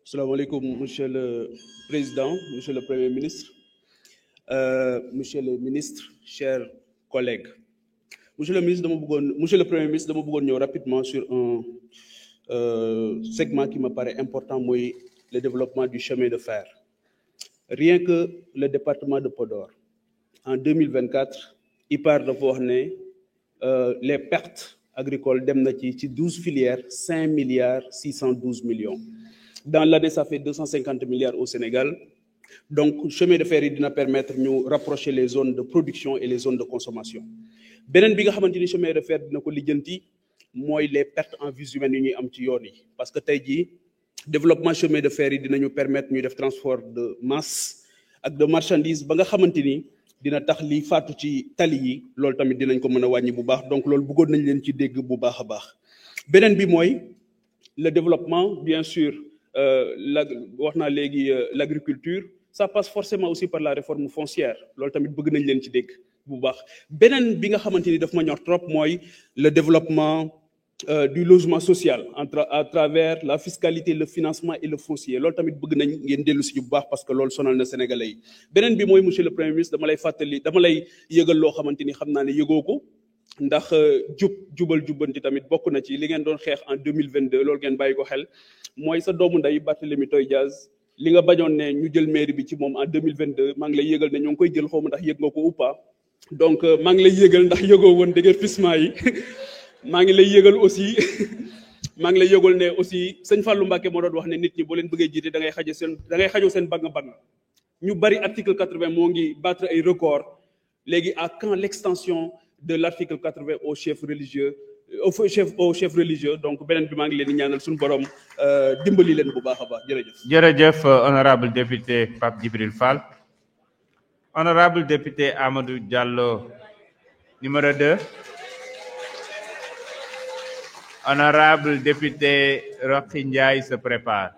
Salam alaikum, Monsieur le Président, Monsieur le Premier ministre, Monsieur le Ministre, chers collègues. Monsieur le Premier ministre, je vais rapidement sur un segment qui me paraît important, moi, le développement du chemin de fer. Rien que le département de Podor, en 2024, il part de voir les pertes agricoles ci 12 filières, 5 milliards 612 millions. Dans l'année, ça fait 250 milliards au Sénégal. Donc, le chemin de fer va permettre de nous rapprocher les zones de production et les zones de consommation. Benen bi nga xamanteni chemin de fer dina ko lijeenti moy les pertes en vies humaines ñuy am ci yoon yi parce que tay ji développement chemin de fer yi dinañu permettre ñu def transport de masse ak de marchandises ba nga xamanteni dina tax li faatu ci tali yi lool tamit dinañ ko mëna wañi bu baax donc lool bëggoon nañ leen ci dégg bu baaxa baax benen bi moy le développement bien sûr l'agriculture ça passe forcément aussi par la réforme foncière lool tamit bëgg nañ leen ci dégg bu baax benen bi nga xamanteni daf ma ñor trop moy le développement du logement social à travers la fiscalité le financement et le foncier lool tamit bëgg nañ ngeen dellu ci bu baax parce que lool sonal na sénégalais yi benen bi moy monsieur le premier ministre dama lay yëgal loo xamanteni xam naa ne yëgoo ko ndax jubal jubbanti tamit bokk na ci li ngeen doon xeex en 2022 loolu ngeen bàyyi ko xel mooy sa doomu nday Barthélémy Toye Dias li nga bañoon ne ñu jël mairie bi ci moom en 2022 maa ngi lay yëgal ne ñoo ngi koy jël xaw ma ndax yëg nga ko ou pas donc maa ngi lay yëgal ndax yëgoo woon déguerpissement yi maa ngi lay yëgal aussi maa ngi lay yëgal ne aussi sëñ Fallou Mbacké moo doon wax ne nit ñi boo leen bëggee jiite da ngay xajoo seen bang ñu bari article 80 moo ngi battre ay record léegi à quand l'extension de l'article 80 au chef religieux donc benen bi maa ngi leen di ñaanal suñu borom dimbali leen bu baax a baax jërëjëf honorable député Pape Djibril Fall. Honorable député Amadou Diallo numéro 2. Honorable député Rokhaya Ndiaye se prépare.